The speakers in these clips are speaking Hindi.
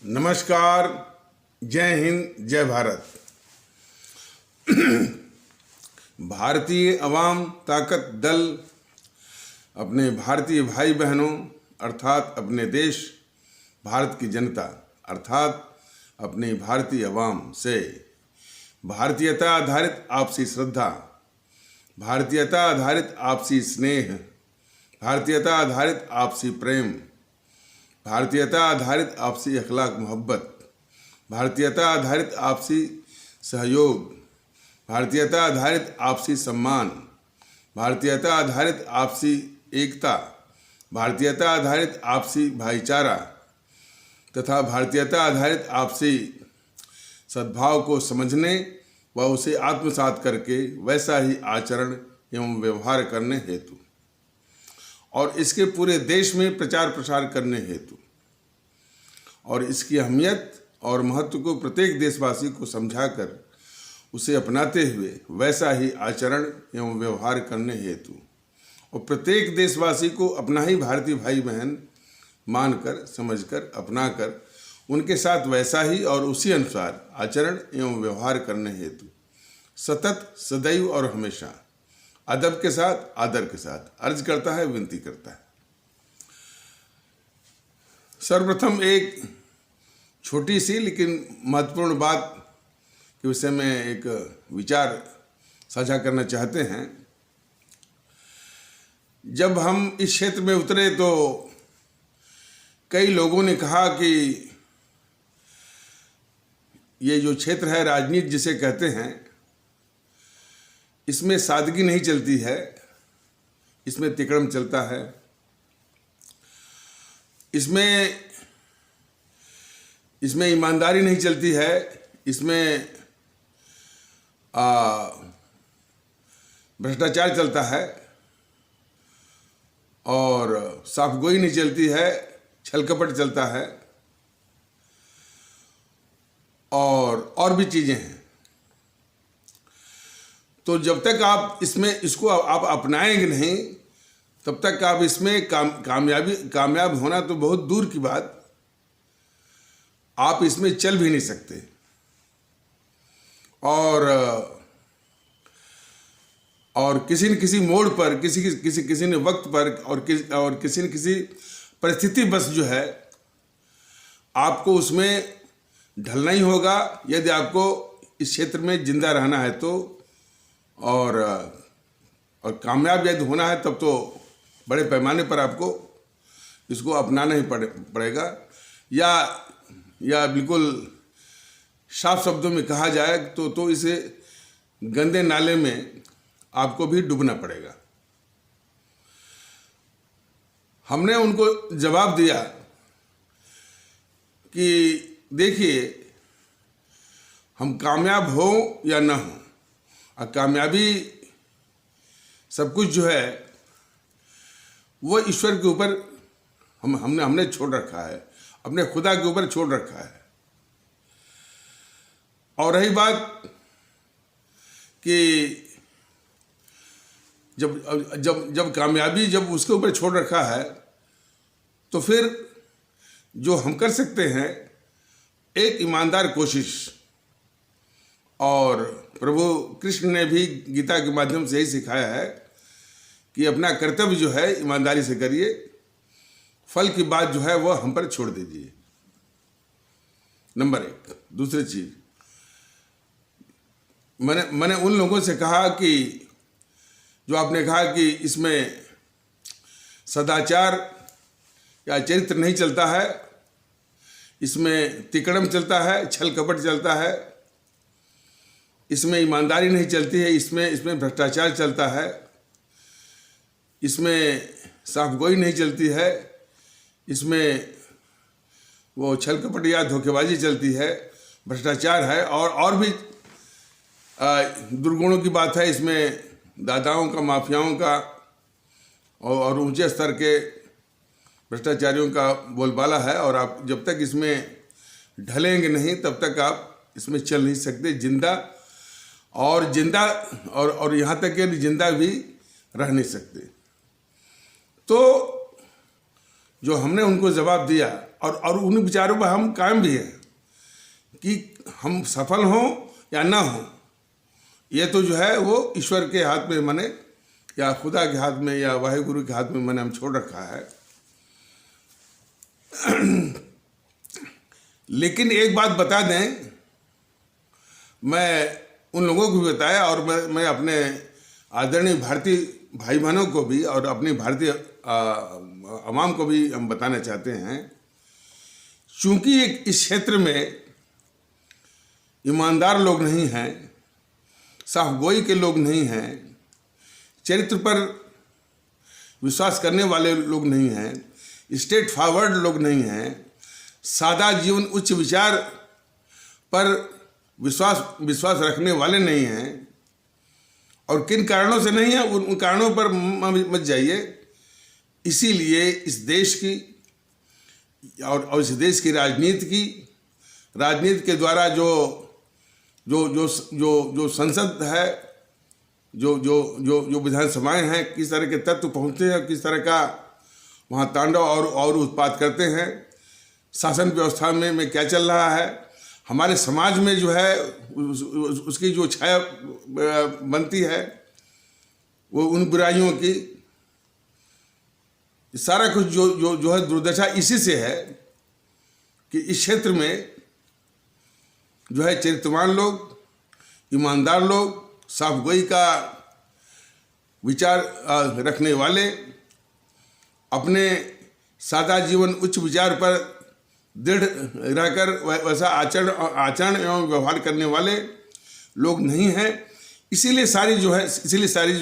नमस्कार, जय हिंद, जय भारत। भारतीय अवाम ताकत दल अपने भारतीय भाई बहनों अर्थात अपने देश भारत की जनता अर्थात अपनी भारतीय अवाम से भारतीयता आधारित आपसी श्रद्धा, भारतीयता आधारित आपसी स्नेह, भारतीयता आधारित आपसी प्रेम, भारतीयता आधारित आपसी अखलाक मोहब्बत, भारतीयता आधारित आपसी सहयोग, भारतीयता आधारित आपसी सम्मान, भारतीयता आधारित आपसी एकता, भारतीयता आधारित आपसी भाईचारा तथा भारतीयता आधारित आपसी सद्भाव को समझने व उसे आत्मसात करके वैसा ही आचरण एवं व्यवहार करने हेतु और इसके पूरे देश में प्रचार प्रसार करने हेतु और इसकी अहमियत और महत्व को प्रत्येक देशवासी को समझाकर उसे अपनाते हुए वैसा ही आचरण एवं व्यवहार करने हेतु और प्रत्येक देशवासी को अपना ही भारतीय भाई बहन मानकर समझकर अपनाकर उनके साथ वैसा ही और उसी अनुसार आचरण एवं व्यवहार करने हेतु सतत सदैव और हमेशा अदब के साथ आदर के साथ अर्ज करता है, विनती करता है। सर्वप्रथम एक छोटी सी लेकिन महत्वपूर्ण बात के विषय में एक विचार साझा करना चाहते हैं। जब हम इस क्षेत्र में उतरे तो कई लोगों ने कहा कि ये जो क्षेत्र है राजनीति जिसे कहते हैं, इसमें सादगी नहीं चलती है, इसमें तिकड़म चलता है, इसमें ईमानदारी नहीं चलती है, इसमें भ्रष्टाचार चलता है और साफगोई नहीं चलती है, छल कपट चलता है और भी चीज़ें हैं। तो जब तक आप इसको आप अपनाएंगे नहीं तब तक आप इसमें कामयाब होना तो बहुत दूर की बात, आप इसमें चल भी नहीं सकते। और किसी न किसी मोड़ पर किसी ने वक्त पर और किसी न किसी परिस्थिति बस जो है आपको उसमें ढलना ही होगा यदि आपको इस क्षेत्र में जिंदा रहना है तो और कामयाब यदि होना है तब तो बड़े पैमाने पर आपको इसको अपनाना ही पड़ेगा या बिल्कुल साफ शब्दों में कहा जाए तो इसे गंदे नाले में आपको भी डूबना पड़ेगा। हमने उनको जवाब दिया कि देखिए, हम कामयाब हो या ना हो, कामयाबी सब कुछ जो है वो ईश्वर के ऊपर हमने छोड़ रखा है, अपने खुदा के ऊपर छोड़ रखा है। और रही बात कि जब कामयाबी जब उसके ऊपर छोड़ रखा है तो फिर जो हम कर सकते हैं एक ईमानदार कोशिश, और प्रभु कृष्ण ने भी गीता के माध्यम से यही सिखाया है कि अपना कर्तव्य जो है ईमानदारी से करिए, फल की बात जो है वह हम पर छोड़ दीजिए। नंबर एक। दूसरी चीज, मैंने उन लोगों से कहा कि जो आपने कहा कि इसमें सदाचार या चरित्र नहीं चलता है, इसमें तिकड़म चलता है, छल कपट चलता है, इसमें ईमानदारी नहीं चलती है, इसमें भ्रष्टाचार चलता है, इसमें साफगोई नहीं चलती है, इसमें वो छल कपट या धोखेबाजी चलती है, भ्रष्टाचार है और भी दुर्गुणों की बात है। इसमें दादाओं का, माफियाओं का और ऊंचे स्तर के भ्रष्टाचारियों का बोलबाला है और आप जब तक इसमें ढलेंगे नहीं तब तक आप इसमें चल नहीं सकते। जिंदा और यहाँ तक कि जिंदा भी रह नहीं सकते। तो जो हमने उनको जवाब दिया और उन विचारों पर हम कायम भी हैं कि हम सफल हों या ना हों, ये तो जो है वो ईश्वर के हाथ में माने या खुदा के हाथ में या वाहिगुरु के हाथ में मैंने हम छोड़ रखा है। लेकिन एक बात बता दें, मैं उन लोगों को भी बताया और मैं अपने आदरणीय भारतीय भाई बहनों को भी और अपनी भारतीय अवाम को भी हम बताना चाहते हैं, चूंकि इस क्षेत्र में ईमानदार लोग नहीं हैं, साफगोई के लोग नहीं हैं, चरित्र पर विश्वास करने वाले लोग नहीं हैं, स्ट्रेट फॉरवर्ड लोग नहीं हैं, सादा जीवन उच्च विचार पर विश्वास रखने वाले नहीं हैं, और किन कारणों से नहीं है उन कारणों पर मत जाइए। इसीलिए इस देश की और इस देश की राजनीति के द्वारा जो संसद है, जो विधानसभाएं हैं, किस तरह के तत्व पहुँचते हैं, किस तरह का वहाँ तांडव और उत्पात करते हैं, शासन व्यवस्था में क्या चल रहा है, हमारे समाज में जो है उसकी जो छाया बनती है वो उन बुराइयों की, सारा कुछ जो है दुर्दशा इसी से है कि इस क्षेत्र में जो है चरित्रवान लोग, ईमानदार लोग, साफगोई का विचार रखने वाले, अपने सादा जीवन उच्च विचार पर दृढ़ रहकर वैसा आचरण एवं व्यवहार करने वाले लोग नहीं हैं। इसीलिए सारी जो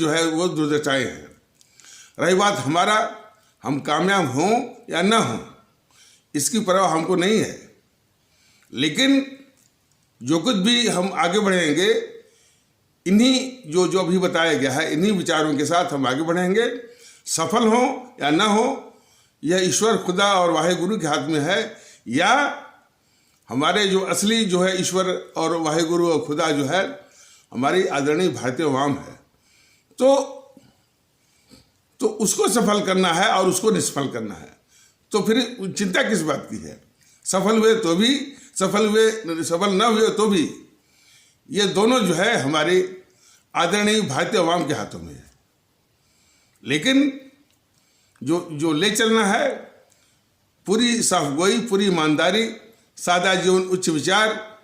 है वो दुर्दशाएं हैं। रही बात हमारा, हम कामयाब हों या ना हों, इसकी परवाह हमको नहीं है, लेकिन जो कुछ भी हम आगे बढ़ेंगे, इन्हीं जो अभी बताया गया है, इन्हीं विचारों के साथ हम आगे बढ़ेंगे। सफल हो या ना हो, यह ईश्वर खुदा और वाहिगुरु के हाथ में है, या हमारे जो असली जो है ईश्वर और वाहिगुरु और खुदा जो है हमारी आदरणीय भारतीय अवाम है। तो उसको सफल करना है और उसको निष्फल करना है। तो फिर चिंता किस बात की है? सफल हुए तो भी, सफल न हुए तो भी, ये दोनों जो है हमारी आदरणीय भारतीय अवाम के हाथों में है। लेकिन जो ले चलना है, पूरी साफगोई, पूरी ईमानदारी, सादा जीवन उच्च विचार,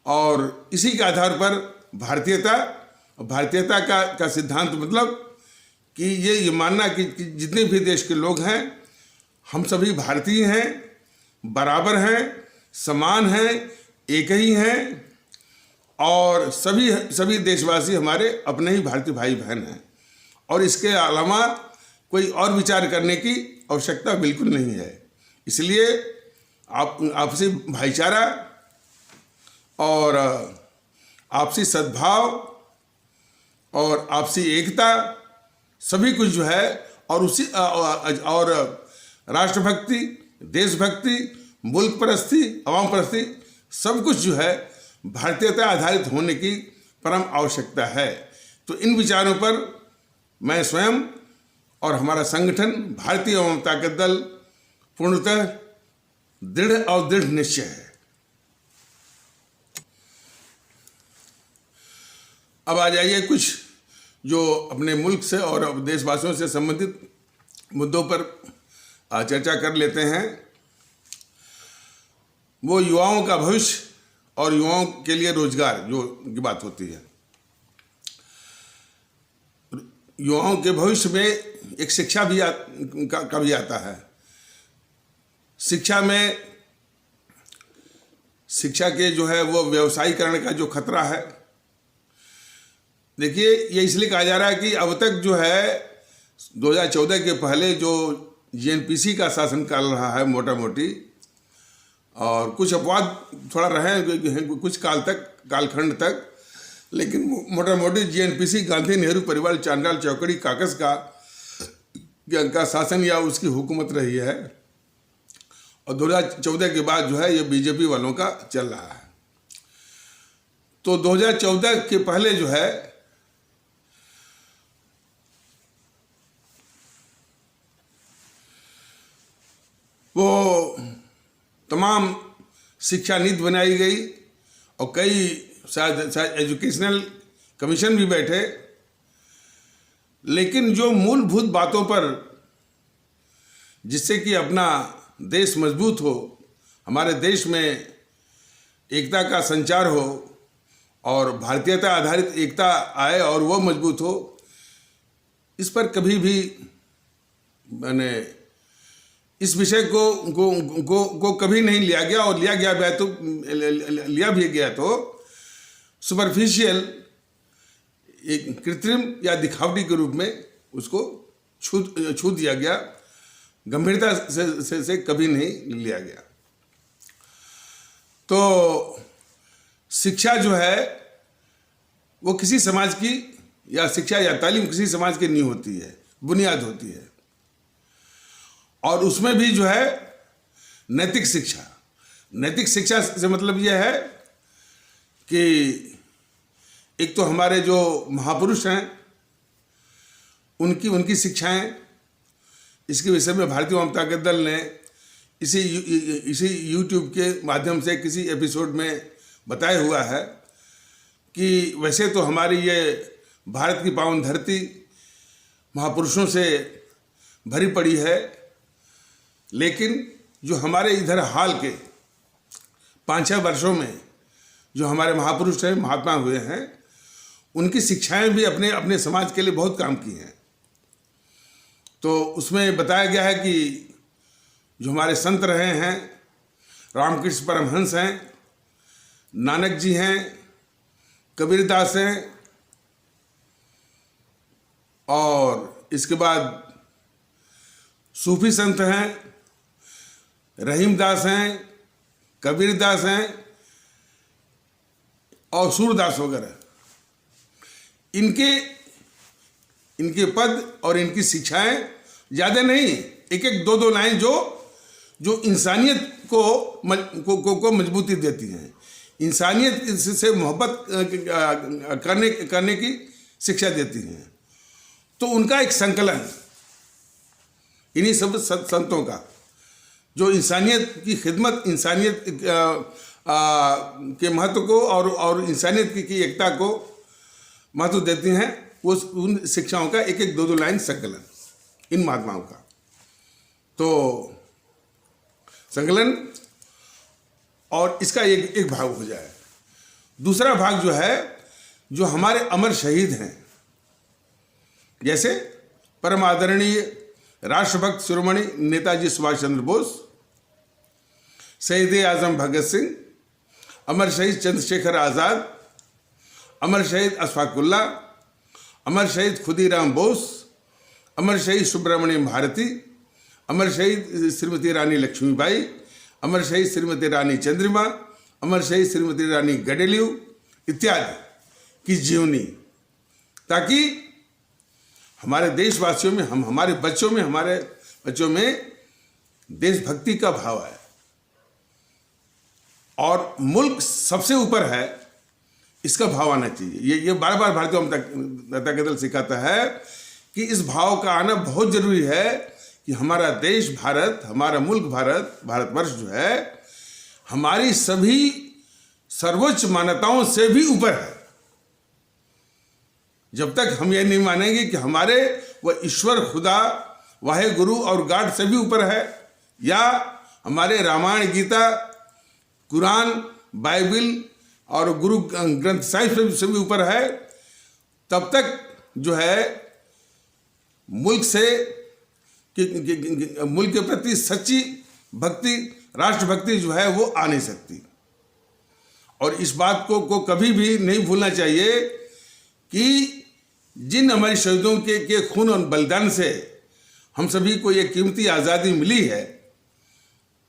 और इसी के आधार पर भारतीयता का सिद्धांत, मतलब कि ये मानना कि जितने भी देश के लोग हैं हम सभी भारतीय हैं, बराबर हैं, समान हैं, एक ही हैं, और सभी देशवासी हमारे अपने ही भारतीय भाई बहन हैं, और इसके अलावा कोई और विचार करने की आवश्यकता बिल्कुल नहीं है। इसलिए आपसी भाईचारा और आपसी सद्भाव और आपसी एकता, सभी कुछ जो है, और राष्ट्रभक्ति, देशभक्ति, मुल्क परस्ती, अवाम परस्ती, सब कुछ जो है भारतीयता आधारित होने की परम आवश्यकता है। तो इन विचारों पर मैं स्वयं और हमारा संगठन भारतीय अवाम ताकत दल पूर्णतः दृढ़ निश्चय है। अब आ जाइए कुछ जो अपने मुल्क से और देशवासियों से संबंधित मुद्दों पर चर्चा कर लेते हैं। वो युवाओं का भविष्य और युवाओं के लिए रोजगार जो की बात होती है। युवाओं के भविष्य में एक शिक्षा भी का भी आता है। शिक्षा के जो है वो व्यवसायीकरण का जो खतरा है, देखिए ये इसलिए कहा जा रहा है कि अब तक जो है 2014 के पहले जो जीएनपीसी का शासन चल रहा है मोटा मोटी, और कुछ अपवाद थोड़ा रहे कुछ कालखंड तक, लेकिन मोटा मोटी जीएनपीसी गांधी नेहरू परिवार चांडाल चौकड़ी काकस का शासन या उसकी हुकूमत रही है, और 2014 के बाद जो है ये बीजेपी वालों का चल रहा है। तो 2014 के पहले जो है वो तमाम शिक्षा नीति बनाई गई और कई शायद एजुकेशनल कमीशन भी बैठे, लेकिन जो मूलभूत बातों पर जिससे कि अपना देश मजबूत हो, हमारे देश में एकता का संचार हो और भारतीयता आधारित एकता आए और वो मजबूत हो, इस पर कभी भी मैंने इस विषय को कभी नहीं लिया गया, और लिया भी गया तो सुपरफिशियल, एक कृत्रिम या दिखावटी के रूप में उसको छू दिया गया, गंभीरता से कभी नहीं लिया गया। तो शिक्षा जो है वो किसी समाज की, या शिक्षा या तालीम किसी समाज की नींव होती है, बुनियाद होती है, और उसमें भी जो है नैतिक शिक्षा से मतलब यह है कि एक तो हमारे जो महापुरुष हैं उनकी शिक्षाएं, इसके विषय में भारतीय वाम ताकत दल ने इसी YouTube के माध्यम से किसी एपिसोड में बताया हुआ है कि वैसे तो हमारी ये भारत की पावन धरती महापुरुषों से भरी पड़ी है, लेकिन जो हमारे इधर हाल के 5-6 वर्षों में जो हमारे महापुरुष हैं, महात्मा हुए हैं, उनकी शिक्षाएं भी अपने समाज के लिए बहुत काम की हैं। तो उसमें बताया गया है कि जो हमारे संत रहे हैं, रामकृष्ण परमहंस हैं, नानक जी हैं, कबीरदास हैं, और इसके बाद सूफी संत हैं, रहीमदास हैं, कबीरदास हैं और सूरदास वगैरह। इनके पद और इनकी शिक्षाएं ज़्यादा नहीं, एक 2 लाइन जो इंसानियत को मजबूती देती हैं, इंसानियत से मोहब्बत करने की शिक्षा देती हैं। तो उनका एक संकलन इन्हीं सब संतों का, जो इंसानियत की खिदमत, इंसानियत के महत्व को और इंसानियत की एकता को महत्व देती हैं, वो उन शिक्षाओं का एक 2 लाइन संकलन इन महात्माओं का। तो संकलन और इसका एक भाग हो जाए। दूसरा भाग जो है, जो हमारे अमर शहीद हैं, जैसे परम आदरणीय राष्ट्रभक्त शिरोमणि नेताजी सुभाष चंद्र बोस, शहीद आजम भगत सिंह, अमर शहीद चंद्रशेखर आज़ाद, अमर शहीद अशफाक उल्लाह, अमर शहीद खुदीराम बोस, अमर शहीद सुब्रमण्यम भारती, अमर शहीद श्रीमती रानी लक्ष्मीबाई, अमर शहीद श्रीमती रानी चंद्रिमा, अमर शहीद श्रीमती रानी गडेलियू इत्यादि की जीवनी, ताकि हमारे देशवासियों में, हमारे बच्चों में देशभक्ति का भाव है। और मुल्क सबसे ऊपर है, इसका भाव आना चाहिए। ये बार-बार भारतीय जनता दल सिखाता है कि इस भाव का आना बहुत जरूरी है कि हमारा देश भारत, हमारा मुल्क भारतवर्ष जो है, हमारी सभी सर्वोच्च मान्यताओं से भी ऊपर है। जब तक हम ये नहीं मानेंगे कि हमारे वह ईश्वर, खुदा, वाहे गुरु और गॉड से भी ऊपर है, या हमारे रामायण, गीता, कुरान, बाइबिल और गुरु ग्रंथ साहिब से भी ऊपर है, तब तक जो है मुल्क के प्रति सच्ची भक्ति, राष्ट्रभक्ति जो है वो आ नहीं सकती। और इस बात को कभी भी नहीं भूलना चाहिए कि जिन हमारे शहीदों के खून और बलिदान से हम सभी को ये कीमती आज़ादी मिली है,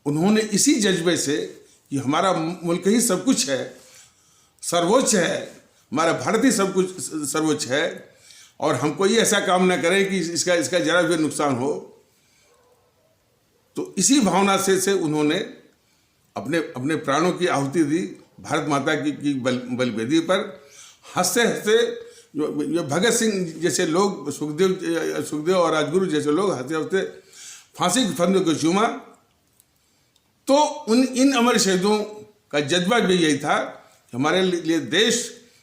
उन्होंने इसी जज्बे से कि हमारा मुल्क ही सब कुछ है, सर्वोच्च है, हमारा भारत ही सब कुछ सर्वोच्च है, और हम कोई ऐसा काम ना करें कि इसका जरा भी नुकसान हो, तो इसी भावना से उन्होंने अपने प्राणों की आहुति दी भारत माता की बलिवेदी पर। हंसते हंसते जो भगत सिंह जैसे लोग, सुखदेव और राजगुरु जैसे लोग हंसते हंसते फांसी के फंदे को चूमा, तो इन अमर शहीदों का जज्बा भी यही था कि हमारे लिए देश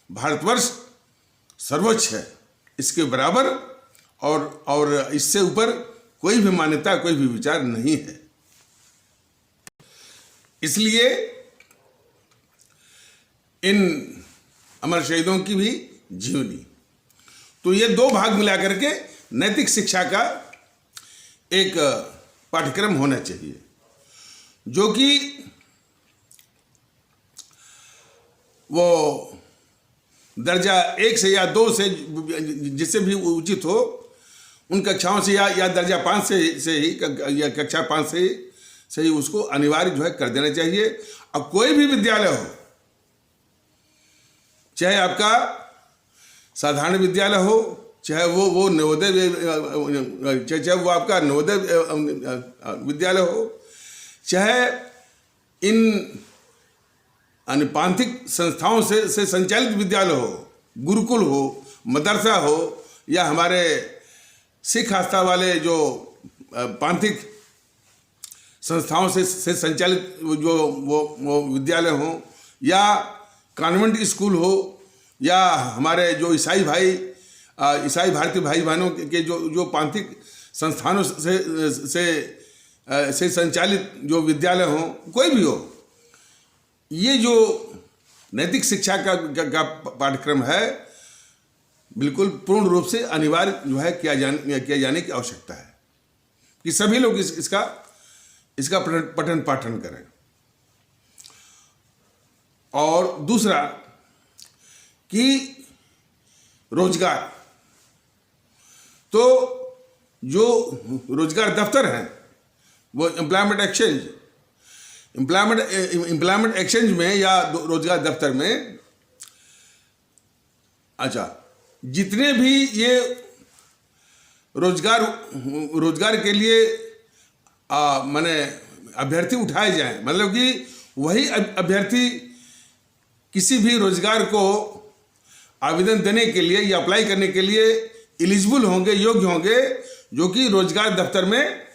भारतवर्ष सर्वोच्च है, इसके बराबर और इससे ऊपर कोई भी मान्यता, कोई भी विचार नहीं है। इसलिए इन अमर शहीदों की भी जीवनी, तो ये दो भाग मिला करके नैतिक शिक्षा का एक पाठ्यक्रम होना चाहिए, जो कि वो दर्जा 1 से या 2 से जिससे भी उचित हो उन कक्षाओं से या दर्जा 5 से ही या कक्षा 5 से ही उसको अनिवार्य जो है कर देना चाहिए। अब कोई भी विद्यालय हो, चाहे आपका साधारण विद्यालय हो, चाहे वो नवोदय, चाहे वो आपका नवोदय विद्यालय हो, चाहे इन अनुपांथिक संस्थाओं से संचालित विद्यालय हो, गुरुकुल हो, मदरसा हो, या हमारे सिख आस्था वाले जो पांथिक संस्थाओं से संचालित जो वो विद्यालय हो, या कॉन्वेंट स्कूल हो, या हमारे जो ईसाई भारतीय भाई बहनों के जो पांथिक संस्थानों से संचालित जो विद्यालय हो, कोई भी हो, ये जो नैतिक शिक्षा का पाठ्यक्रम है बिल्कुल पूर्ण रूप से अनिवार्य जो है किया जाने की आवश्यकता है कि सभी लोग इसका पठन पाठन करें। और दूसरा कि रोजगार, तो जो रोजगार दफ्तर हैं वो एम्प्लॉयमेंट एक्सचेंज में या रोजगार दफ्तर में, अच्छा, जितने भी ये रोजगार के लिए माने अभ्यर्थी उठाए जाएं, मतलब कि वही अभ्यर्थी किसी भी रोजगार को आवेदन देने के लिए या अप्लाई करने के लिए एलिजिबल होंगे, योग्य होंगे, जो कि रोजगार दफ्तर में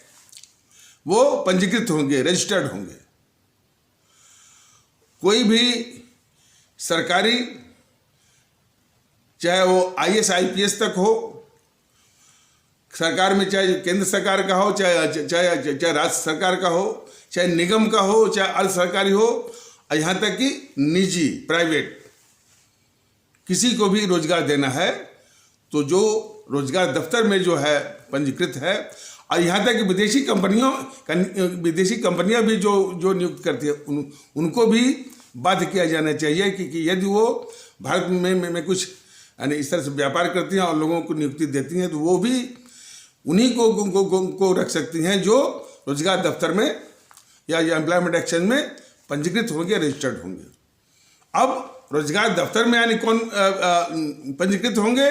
वो पंजीकृत होंगे, रजिस्टर्ड होंगे। कोई भी सरकारी, चाहे वो IAS IPS तक हो, सरकार में चाहे केंद्र सरकार का हो, चाहे राज्य सरकार का हो, चाहे निगम का हो, चाहे अर्ध सरकारी हो, यहाँ तक कि निजी, प्राइवेट, किसी को भी रोजगार देना है तो जो रोजगार दफ्तर में जो है पंजीकृत है, और यहाँ तक कि विदेशी कंपनियां भी जो नियुक्त करती है उनको भी बाध्य किया जाना चाहिए कि यदि वो भारत में कुछ यानी इस तरह से व्यापार करती हैं और लोगों को नियुक्ति देती हैं, तो वो भी उन्हीं को रख सकती हैं जो रोजगार दफ्तर में या एम्प्लॉयमेंट एक्सचेंज में पंजीकृत होंगे, रजिस्टर्ड होंगे। अब रोजगार दफ्तर में यानी कौन पंजीकृत होंगे?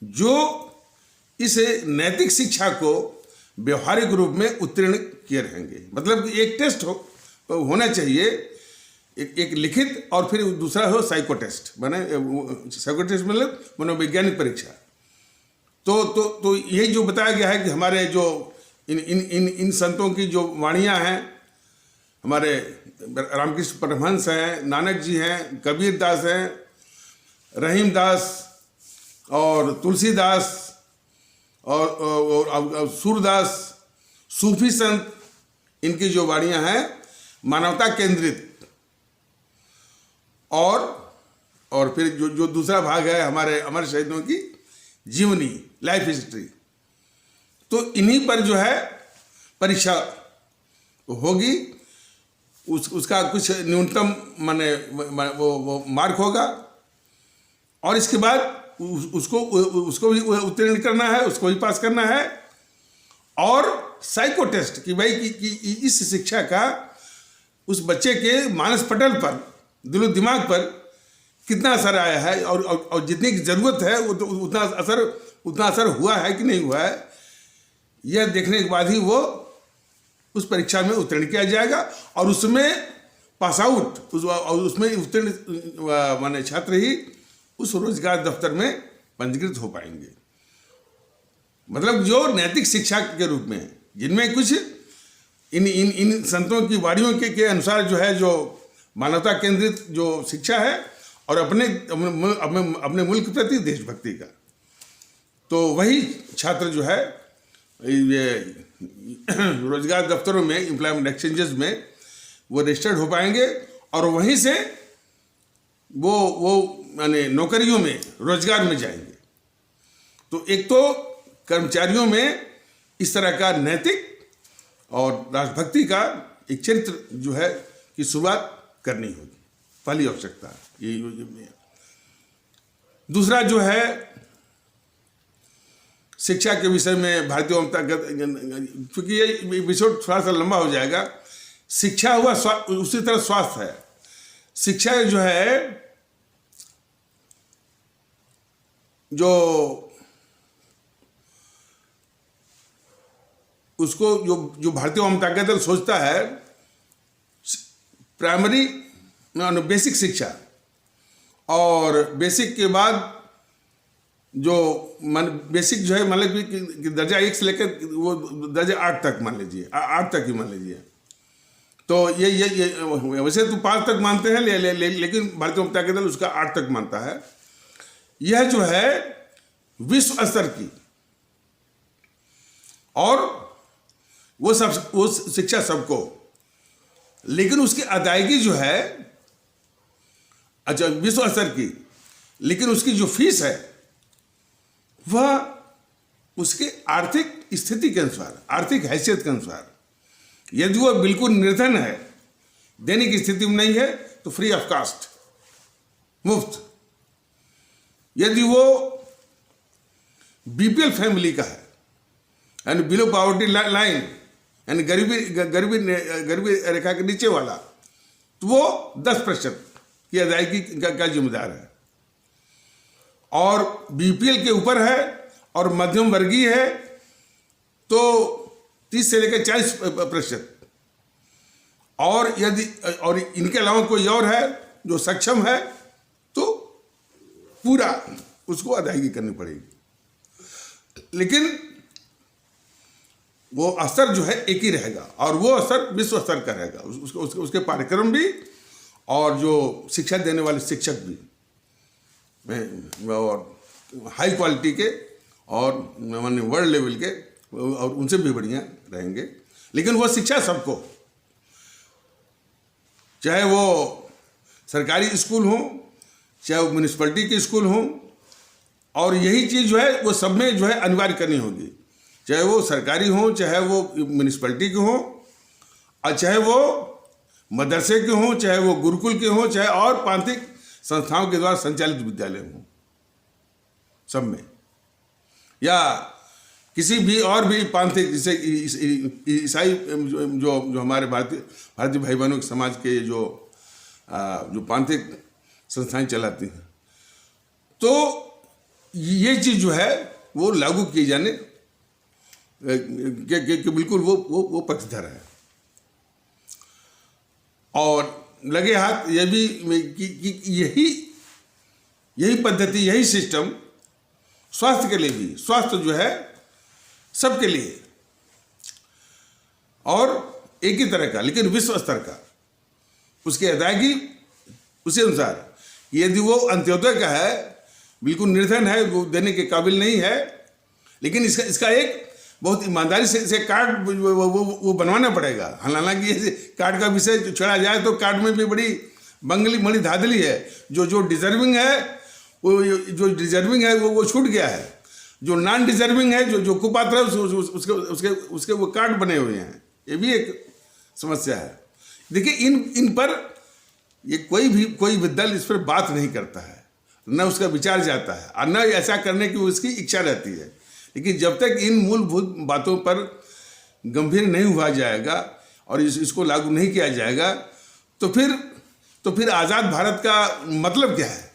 जो इस नैतिक शिक्षा को व्यवहारिक रूप में उत्तीर्ण किए रहेंगे। मतलब कि एक टेस्ट होना चाहिए, एक लिखित और फिर दूसरा हो साइको टेस्ट, माने साइको टेस्ट मतलब मनोवैज्ञानिक परीक्षा। तो यही जो बताया गया है कि हमारे जो इन संतों की जो वाणियाँ हैं, हमारे रामकृष्ण परमहंस हैं, नानक जी हैं, कबीर दास हैं, रहीम दास और तुलसीदास और सूरदास, सूफी संत, इनकी जो वाणियाँ हैं मानवता केंद्रित, और फिर जो दूसरा भाग है हमारे अमर शहीदों की जीवनी, लाइफ हिस्ट्री, तो इन्हीं पर जो है परीक्षा होगी। उसका कुछ न्यूनतम माने वो मार्क होगा, और इसके बाद उसको भी उत्तीर्ण करना है, उसको भी पास करना है। और साइको टेस्ट कि भाई कि इस शिक्षा का उस बच्चे के मानस पटल पर, दिलो दिमाग पर कितना असर आया है, और जितनी की ज़रूरत है उतना असर हुआ है कि नहीं हुआ है, यह देखने के बाद ही वो उस परीक्षा में उत्तीर्ण किया जाएगा। और उसमें पास आउट, और उसमें उत्तीर्ण माने छात्र ही उस रोजगार दफ्तर में पंजीकृत हो पाएंगे। मतलब जो नैतिक शिक्षा के रूप में, जिनमें कुछ इन संतों की वाणियों के अनुसार जो है, जो मानवता केंद्रित जो शिक्षा है और अपने मुल्क के प्रति देशभक्ति का, तो वही छात्र जो है ये रोजगार दफ्तरों में, एम्प्लॉयमेंट एक्सचेंजेस में वो रजिस्टर्ड हो पाएंगे और वहीं से वो माने नौकरियों में, रोजगार में जाएंगे। तो एक तो कर्मचारियों में इस तरह का नैतिक और राष्ट्रभक्ति का एक चरित्र जो है की शुरुआत करनी होगी, पहली आवश्यकता ये। दूसरा जो है, शिक्षा के विषय में भारतीय क्योंकि ये एपिसोड थोड़ा सा लंबा हो जाएगा। शिक्षा हुआ उसी तरह स्वास्थ्य है। शिक्षा जो है, जो उसको जो भारतीय वामतांत्रिक दल सोचता है, प्राइमरी बेसिक शिक्षा और बेसिक के बाद जो बेसिक जो है, मतलब कि दर्जा 1 से लेकर वो दर्जा 8 तक मान लीजिए, 8 तक ही मान लीजिए। तो ये वैसे तो 5 तक मानते हैं, लेकिन भारतीय वामतांत्रिक दल उसका 8 तक मानता है। यह जो है विश्व स्तर की, और वो शिक्षा सबको, लेकिन उसकी अदायगी जो है, अच्छा विश्व स्तर की, लेकिन उसकी जो फीस है वह उसके आर्थिक स्थिति के अनुसार, आर्थिक हैसियत के अनुसार। यदि वह बिल्कुल निर्धन है, देने की स्थिति में नहीं है, तो फ्री ऑफ कास्ट, मुफ्त। यदि वो बीपीएल फैमिली का है, यानी बिलो पॉवर्टी लाइन, यानी गरीबी रेखा के नीचे वाला, तो वो 10% की अदायगी का जिम्मेदार है। और बीपीएल के ऊपर है और मध्यम वर्गीय है तो 30 से लेकर 40%। और यदि इनके अलावा कोई और है जो सक्षम है, तो पूरा उसको अदायगी करनी पड़ेगी। लेकिन वो स्तर जो है एक ही रहेगा, और वो स्तर विश्व स्तर का रहेगा। उसके पाठ्यक्रम भी और जो शिक्षा देने वाले शिक्षक भी और हाई क्वालिटी के और माने वर्ल्ड लेवल के, और उनसे भी बढ़िया रहेंगे। लेकिन वो शिक्षा सबको, चाहे वो सरकारी स्कूल हो, चाहे वो म्यूनिसिपैलिटी के स्कूल हो, और यही चीज़ जो है वो सब में जो है अनिवार्य करनी होगी, चाहे वो सरकारी हो, चाहे वो म्यूनिसिपैलिटी के हो, और चाहे वो मदरसे के हों, चाहे वो गुरुकुल के हों, चाहे और प्रांतिक संस्थाओं के द्वारा संचालित विद्यालय हों, सब में, या किसी भी और भी प्रांतिक, जैसे ईसाई जो हमारे भारतीय भाई बहनों के समाज के जो प्रांतिक संस्थाएं चलाती हैं, तो ये चीज़ जो है वो लागू किए जाने के बिल्कुल वो पक्षधर है। और लगे हाथ ये भी कि यही पद्धति, यही सिस्टम स्वास्थ्य के लिए भी, स्वास्थ्य जो है सबके लिए और एक ही तरह का, लेकिन विश्व स्तर का, उसकी अदायगी उसी अनुसार। यदि वो अंत्योदय का है, बिल्कुल निर्धन है, वो देने के काबिल नहीं है, लेकिन इसका एक बहुत ईमानदारी से कार्ड वो बनवाना पड़ेगा। हालांकि ये कार्ड का विषय छोड़ा जाए तो कार्ड में भी बड़ी बड़ी धांधली है। जो डिजर्विंग है वो छूट गया है, जो नॉन डिजर्विंग है, जो कुपात्र है, उसके वो कार्ड बने हुए हैं। ये भी एक समस्या है। देखिए इन पर ये कोई भी दल इस पर बात नहीं करता है, न उसका विचार जाता है, और न ऐसा करने की उसकी इच्छा रहती है। लेकिन जब तक इन मूलभूत बातों पर गंभीर नहीं हुआ जाएगा और इसको लागू नहीं किया जाएगा, तो फिर आज़ाद भारत का मतलब क्या है?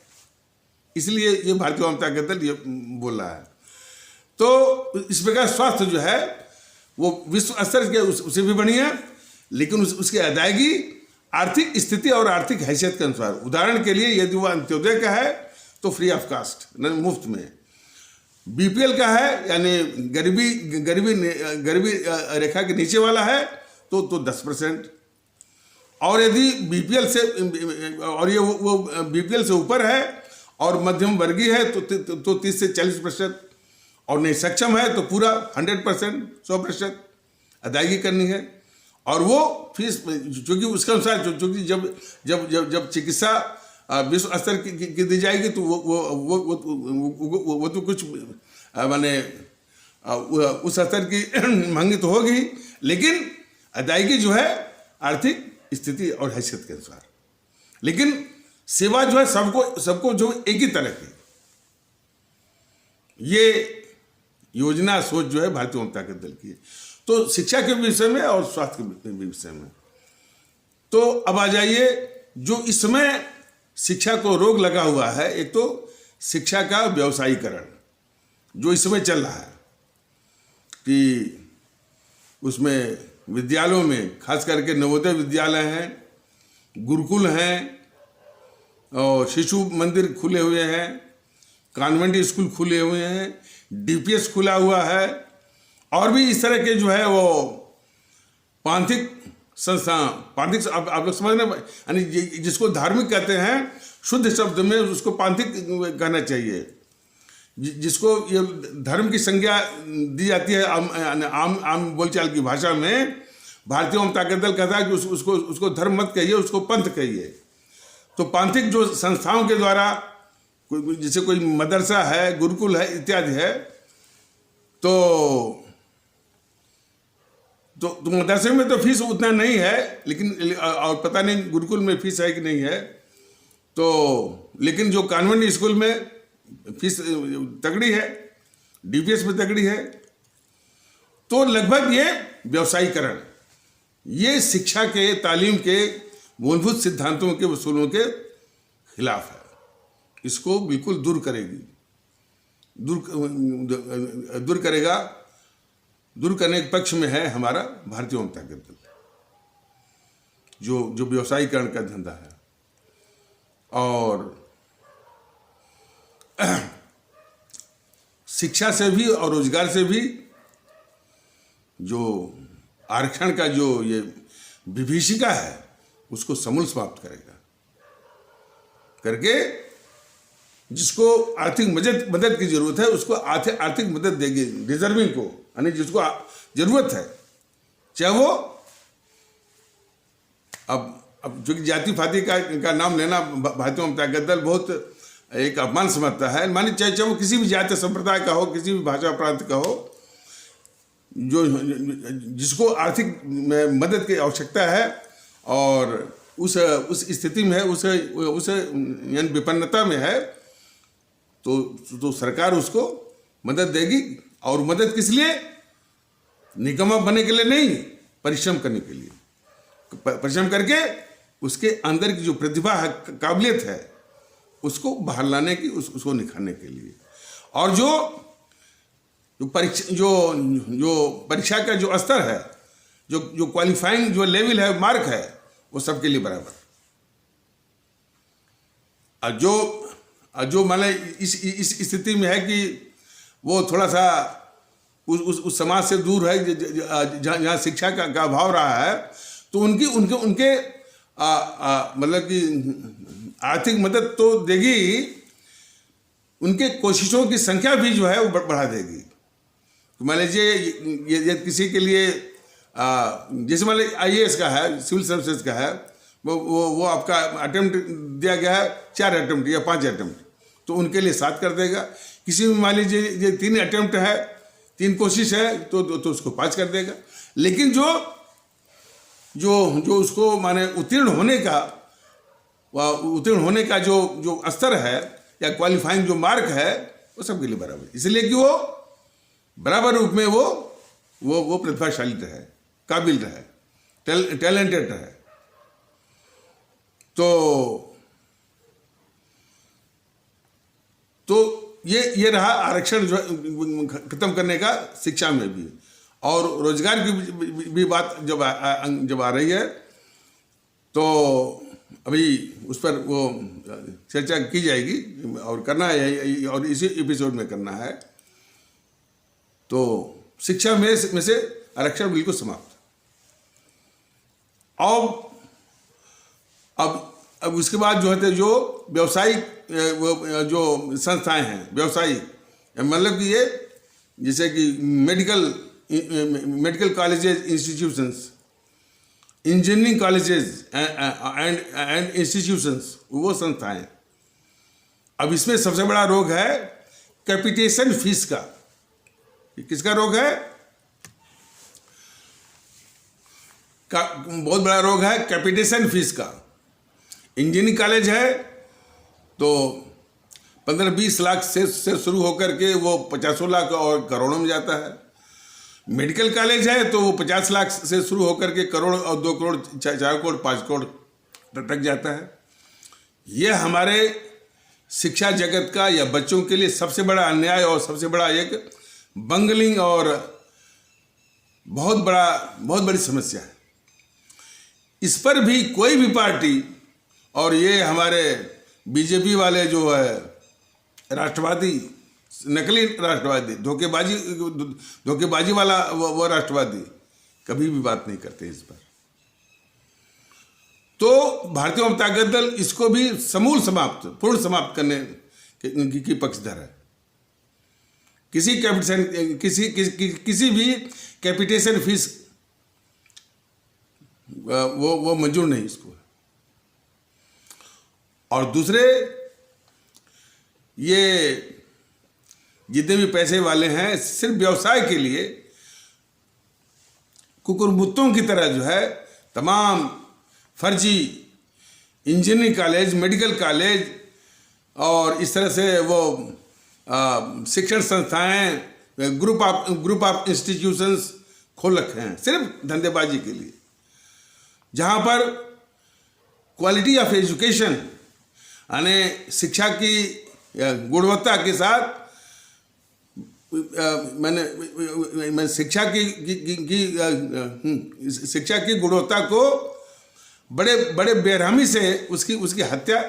इसलिए ये भारतीय वामतांत्रिक दल ये बोल रहा है। तो इस प्रकार स्वास्थ्य जो है वो विश्व स्तर के उसे भी बढ़िया, लेकिन उसकी अदायगी आर्थिक स्थिति और आर्थिक हैसियत के अनुसार। उदाहरण के लिए यदि वो अंत्योदय का है तो फ्री ऑफ कास्ट, मुफ्त में। बीपीएल का है, यानी गरीबी रेखा के नीचे वाला है, तो 10%, और यदि बीपीएल से और ये वो बीपीएल से ऊपर है और मध्यम वर्गीय है तो 30 से 40%, और नहीं सक्षम है तो पूरा 100%, 100% अदायगी करनी है। और वो फीस चूँकि उसके अनुसार चूँकि जब जब जब जब चिकित्सा विश्व स्तर की दी जाएगी तो वो तो कुछ माने उस स्तर की महंगी तो होगी, लेकिन अदायगी जो है आर्थिक स्थिति और हैसियत के अनुसार, लेकिन सेवा जो है सबको जो एक ही तरह की, ये योजना सोच जो है भारतीय जनता पार्टी दल की है। तो शिक्षा के विषय में और स्वास्थ्य के विषय में तो अब आ जाइए, जो इसमें शिक्षा को रोक लगा हुआ है, एक तो शिक्षा का व्यवसायीकरण जो इसमें चल रहा है कि उसमें विद्यालयों में खास करके नवोदय विद्यालय हैं, गुरुकुल हैं, और शिशु मंदिर खुले हुए हैं, कॉन्वेंट स्कूल खुले हुए हैं, डीपीएस खुला हुआ है, और भी इस तरह के जो है वो पांथिक संस्था, पांथिक आप लोग समझ रहे हैं, यानी जिसको धार्मिक कहते हैं, शुद्ध शब्द में उसको पांथिक कहना चाहिए, जिसको ये धर्म की संज्ञा दी जाती है आम बोलचाल की भाषा में। भारतीय जनता पार्टी दल कहता है कि उसको धर्म मत कहिए, उसको पंथ कहिए। तो पांथिक जो संस्थाओं के द्वारा जैसे कोई मदरसा है, गुरुकुल है इत्यादि है, तो मदरसे में तो फीस उतना नहीं है, लेकिन और पता नहीं गुरुकुल में फीस है कि नहीं है, तो लेकिन जो कॉन्वेंट स्कूल में फीस तगड़ी है, डीपीएस में तगड़ी है। तो लगभग ये व्यवसायीकरण, ये शिक्षा के तालीम के मूलभूत सिद्धांतों के वसूलों के खिलाफ है। इसको बिल्कुल दूर करेगी, दूर करने के पक्ष में है हमारा भारतीय जनता पार्टी दल, जो व्यवसायीकरण का धंधा है। और शिक्षा से भी और रोजगार से भी जो आरक्षण का जो ये विभीषिका है उसको समूल समाप्त करेगा, करके जिसको आर्थिक मदद की जरूरत है उसको आर्थिक मदद देगी, डिजर्विंग को, यानी जिसको जरूरत है, चाहे वो अब जो जाति फाति का नाम लेना भारतीय जनता पार्टी दल बहुत एक अपमान समझता है। मानिए चाहे वो किसी भी जाति संप्रदाय का हो, किसी भी भाषा प्रांत का हो, जो जिसको आर्थिक मदद की आवश्यकता है और उस स्थिति में है, उस यानी विपन्नता में है, तो सरकार उसको मदद देगी। और मदद किस लिए? निकम्मा बनने के लिए नहीं, परिश्रम करने के लिए, परिश्रम करके उसके अंदर की जो प्रतिभा है, काबिलियत है, उसको बाहर लाने की, उसको निखारने के लिए। और जो परीक्षा का जो स्तर है, जो क्वालिफाइंग जो लेवल है, मार्क है, वो सबके लिए बराबर। और जो माने इस स्थिति में है कि वो थोड़ा सा उस समाज से दूर है जहाँ शिक्षा का अभाव रहा है, तो उनके मतलब कि आर्थिक मदद तो देगी, उनके कोशिशों की संख्या भी जो है वो बढ़ा देगी। तो मान लीजिए ये किसी के लिए जैसे मान लीजिए IAS का है, सिविल सर्विसेज का है, वो आपका अटेम्प्ट दिया गया है 4 अटेम्प्ट या 5 अटेम्प्ट, तो उनके लिए 7 कर देगा। किसी में मान लीजिए ये 3 अटेम्प्ट है, 3 कोशिश है, तो उसको 5 कर देगा। लेकिन जो उसको माने उत्तीर्ण होने का जो स्तर है या क्वालिफाइंग जो मार्क है, वो सबके लिए बराबर, इसलिए कि वो बराबर रूप में वो प्रतिभाशाली रहे, काबिल रहे, टैलेंटेड रहे। तो ये रहा आरक्षण जो खत्म करने का शिक्षा में भी। और रोजगार की भी बात जब आ रही है, तो अभी उस पर वो चर्चा की जाएगी और करना है, और इसी एपिसोड में करना है। तो शिक्षा में से आरक्षण बिल्कुल समाप्त। अब उसके बाद जो है जो व्यवसायिक जो संस्थाएं हैं, व्यवसायिक मतलब कि ये जैसे कि medical colleges, institutions, engineering colleges and institutions, वो संस्थाएं। अब इसमें सबसे बड़ा रोग है कैपिटेशन फीस का। किसका रोग है? बहुत बड़ा रोग है कैपिटेशन फीस का। इंजीनियरिंग कॉलेज है तो 15-20 लाख से शुरू होकर के वो 50 लाख और करोड़ों में जाता है। मेडिकल कॉलेज है तो वो 50 लाख से शुरू होकर के करोड़ और 2 करोड़, 4 करोड़, 5 करोड़ तक जाता है। ये हमारे शिक्षा जगत का या बच्चों के लिए सबसे बड़ा अन्याय और सबसे बड़ा एक बंगलिंग और बहुत बड़ी समस्या है। इस पर भी कोई भी पार्टी, और ये हमारे बीजेपी वाले जो है राष्ट्रवादी, नकली राष्ट्रवादी, धोखेबाजी वाला वो राष्ट्रवादी, कभी भी बात नहीं करते इस पर। तो भारतीय जनता दल इसको भी पूर्ण समाप्त करने की पक्षधर है। किसी भी कैपिटेशन फीस वो मंजूर नहीं इसको। और दूसरे, ये जितने भी पैसे वाले हैं सिर्फ व्यवसाय के लिए कुकुरमुत्तों की तरह जो है तमाम फर्जी इंजीनियरिंग कॉलेज, मेडिकल कॉलेज और इस तरह से वो शिक्षण संस्थाएं, ग्रुप ऑफ इंस्टीट्यूशंस खोल रखे हैं सिर्फ धंधेबाजी के लिए, जहां पर क्वालिटी ऑफ एजुकेशन यानी शिक्षा की गुणवत्ता के साथ मैंने शिक्षा की गुणवत्ता को बड़े बेरहमी से उसकी हत्या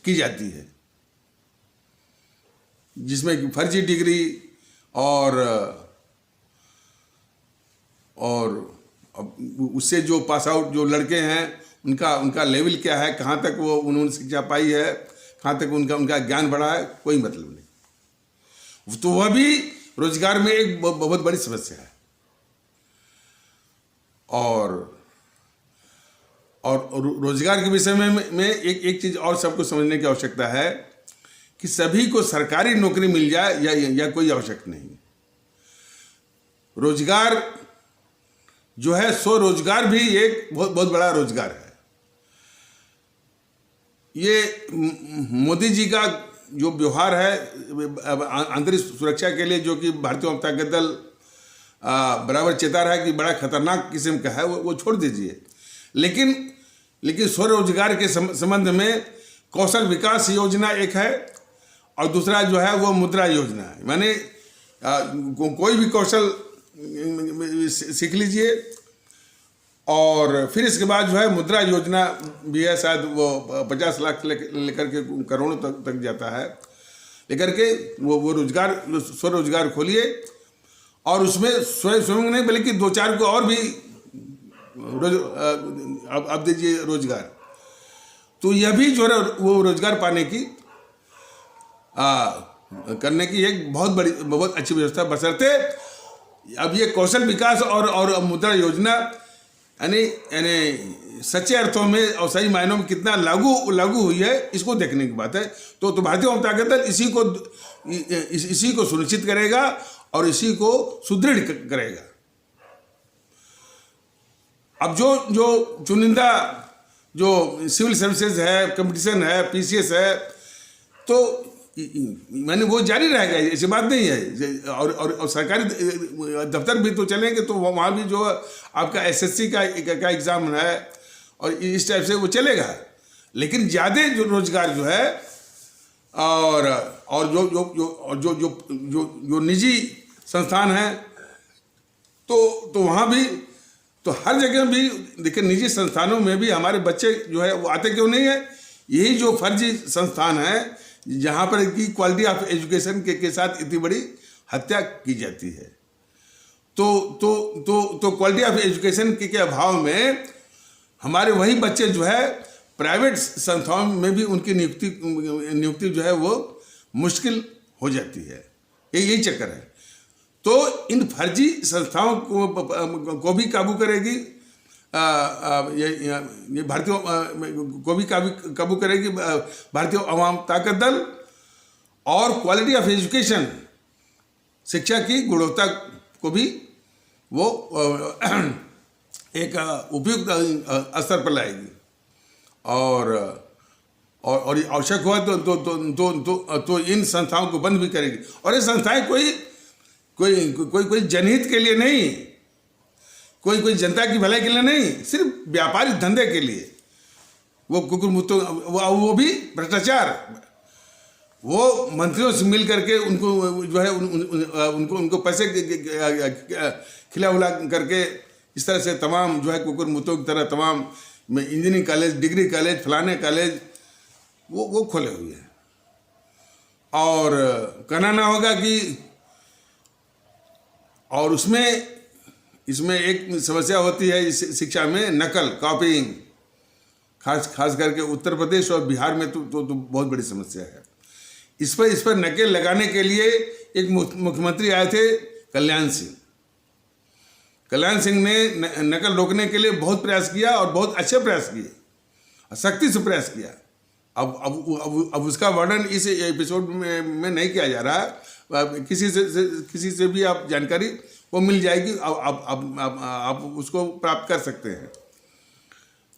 की जाती है, जिसमें फर्जी डिग्री और उससे जो पास आउट जो लड़के हैं उनका लेवल क्या है, कहाँ तक वो उन्होंने शिक्षा पाई है, कहाँ तक उनका ज्ञान बढ़ा है, कोई मतलब नहीं। तो वह भी रोजगार में एक बहुत बड़ी समस्या है। और रोजगार के विषय में एक चीज और सबको समझने की आवश्यकता है कि सभी को सरकारी नौकरी मिल जाए या कोई आवश्यक नहीं। रोजगार जो है स्वरोजगार भी एक बहुत बड़ा रोजगार है। ये मोदी जी का जो व्यवहार है आंतरिक सुरक्षा के लिए, जो कि भारतीय जनता दल बराबर चेता रहा है कि बड़ा खतरनाक किस्म का है, वो छोड़ दीजिए। लेकिन स्वरोजगार के संबंध में कौशल विकास योजना एक है और दूसरा जो है वो मुद्रा योजना है। माने कोई भी कौशल सीख लीजिए और फिर इसके बाद जो है मुद्रा योजना भी है, शायद वो 50 लाख लेकर के करोड़ों तक जाता है, लेकर के वो रोजगार, स्वरोजगार खोलिए और उसमें स्वयं नहीं बल्कि 2-4 को और भी अब दीजिए रोजगार। तो यह भी जो है वो रोजगार पाने की करने की एक बहुत अच्छी व्यवस्था, बशर्ते अब ये कौशल विकास और मुद्रा योजना यानी सच्चे अर्थों में और सही मायनों में कितना लागू हुई है, इसको देखने की बात है। तो भारतीय जनता दल इसी को सुनिश्चित करेगा और इसी को सुदृढ़ करेगा। अब जो चुनिंदा जो सिविल सर्विसेज है, कंपटीशन है, पीसीएस है, तो मैंने वो जारी रहेगा, ऐसी बात नहीं है। और सरकारी दफ्तर भी तो चलेंगे, तो वहाँ भी जो आपका एसएससी का एग्जाम है और इस टाइप से वो चलेगा। लेकिन ज़्यादा जो रोजगार जो है और जो निजी संस्थान हैं, तो वहाँ भी, तो हर जगह भी देखिए निजी संस्थानों में भी हमारे बच्चे जो है वो आते क्यों नहीं है? यही जो फर्जी संस्थान है जहाँ पर की क्वालिटी ऑफ एजुकेशन के साथ इतनी बड़ी हत्या की जाती है। तो क्वालिटी ऑफ एजुकेशन के अभाव में हमारे वही बच्चे जो है प्राइवेट संस्थाओं में भी उनकी नियुक्ति जो है वो मुश्किल हो जाती है। यही चक्कर है। तो इन फर्जी संस्थाओं को भी काबू करेगी ये भारतीय को भी काबू करेगी भारतीय अवाम ताकत दल, और क्वालिटी ऑफ एजुकेशन, शिक्षा की गुणवत्ता को भी वो एक उपयुक्त स्तर पर लाएगी। और आवश्यक हुआ तो इन संस्थाओं को बंद भी करेगी। और ये संस्थाएं कोई जनहित के लिए नहीं, कोई जनता की भलाई के लिए नहीं, सिर्फ व्यापारिक धंधे के लिए। वो कुकुरमुत्तों, वो भी भ्रष्टाचार, वो मंत्रियों से मिल करके उनको जो है उनको पैसे खिला उला करके इस तरह से तमाम जो है कुकुरमुत्तों की तरह तमाम इंजीनियरिंग कॉलेज, डिग्री कॉलेज, फलाने कॉलेज वो खोले हुए हैं। और कहना ना होगा कि, और इसमें एक समस्या होती है शिक्षा में, नकल, कॉपीइंग, खास करके उत्तर प्रदेश और बिहार में तो बहुत बड़ी समस्या है। इस पर नकेल लगाने के लिए एक मुख्यमंत्री आए थे, कल्याण सिंह। कल्याण सिंह ने नकल रोकने के लिए बहुत प्रयास किया और बहुत अच्छे प्रयास किए, सख्ती से प्रयास किया। अब उसका वर्णन इस एपिसोड में नहीं किया जा रहा। किसी से भी आप जानकारी वो मिल जाएगी, आप उसको प्राप्त कर सकते हैं।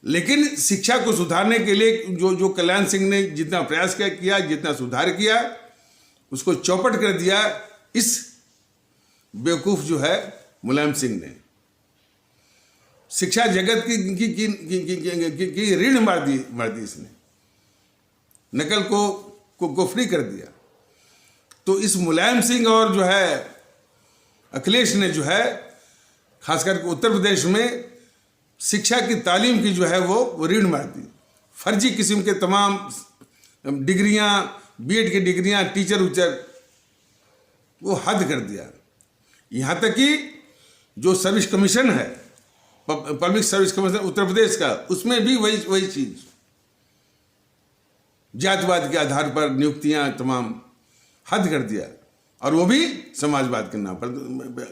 लेकिन शिक्षा को सुधारने के लिए जो कल्याण सिंह ने जितना प्रयास किया, जितना सुधार किया, उसको चौपट कर दिया इस बेवकूफ जो है मुलायम सिंह ने। शिक्षा जगत की रीढ़ मार दी इसने, नकल को फ्री कर दिया। तो इस मुलायम सिंह और जो है अखिलेश ने जो है खासकर उत्तर प्रदेश में शिक्षा की तालीम की जो है वो रीढ़ मार दी। फर्जी किस्म के तमाम डिग्रियां, बीएड की डिग्रियां, टीचर उचर वो हद कर दिया। यहाँ तक कि जो सर्विस कमीशन है, public service commission Uttar Pradesh का, उसमें भी वही चीज, जातिवाद के आधार पर नियुक्तियां तमाम हद कर दिया, और वो भी समाजवाद के नाम पर।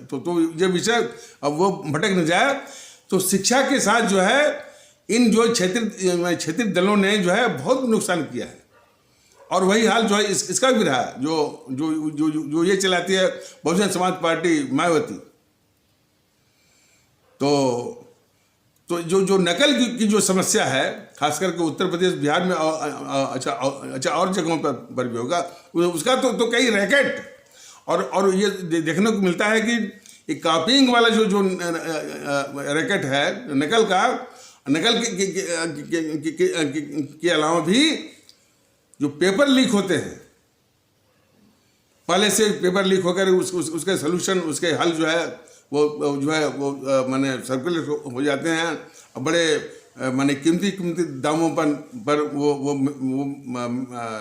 तो ये विषय अब वो भटक न जाए। तो शिक्षा के साथ जो है इन जो क्षेत्रीय दलों ने जो है बहुत नुकसान किया है। और वही हाल जो है इसका भी रहा, जो ये चलाती है बहुजन समाज पार्टी, मायावती। तो जो नकल की जो समस्या है, खास करके उत्तर प्रदेश, बिहार में, अच्छा और जगहों पर भी होगा, उसका तो कई रैकेट और ये देखने को मिलता है कि ये कॉपिंग वाला जो रैकेट है, नकल के अलावा भी जो पेपर लीक होते हैं, पहले से पेपर लीक होकर उसके सोल्यूशन, उसके हल जो है वो माने सर्कुलेट हो जाते हैं, बड़े माने कीमती दामों पर वो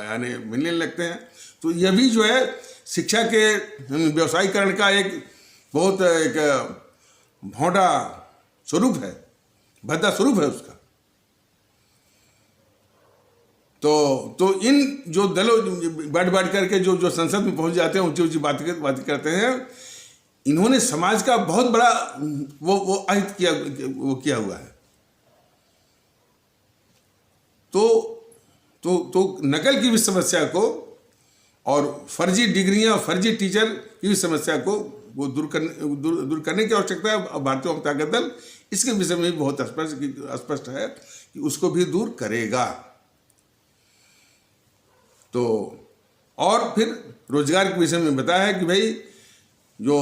यानी मिलने लगते हैं। तो यह भी जो है शिक्षा के व्यवसायीकरण का एक बहुत एक भौंडा स्वरूप है, भद्दा स्वरूप है उसका। तो इन जो दलों बढ़ करके जो संसद में पहुंच जाते हैं, ऊंची बात करते हैं, इन्होंने समाज का बहुत बड़ा वो अहित किया हुआ है। तो नकल की भी समस्या को और फर्जी डिग्रियां, फर्जी टीचर की भी समस्या को वो दूर करने की आवश्यकता है। भारतीय जनता ताकत दल इसके विषय में भी बहुत स्पष्ट है कि उसको भी दूर करेगा। तो और फिर रोजगार के विषय में बताया है कि भाई जो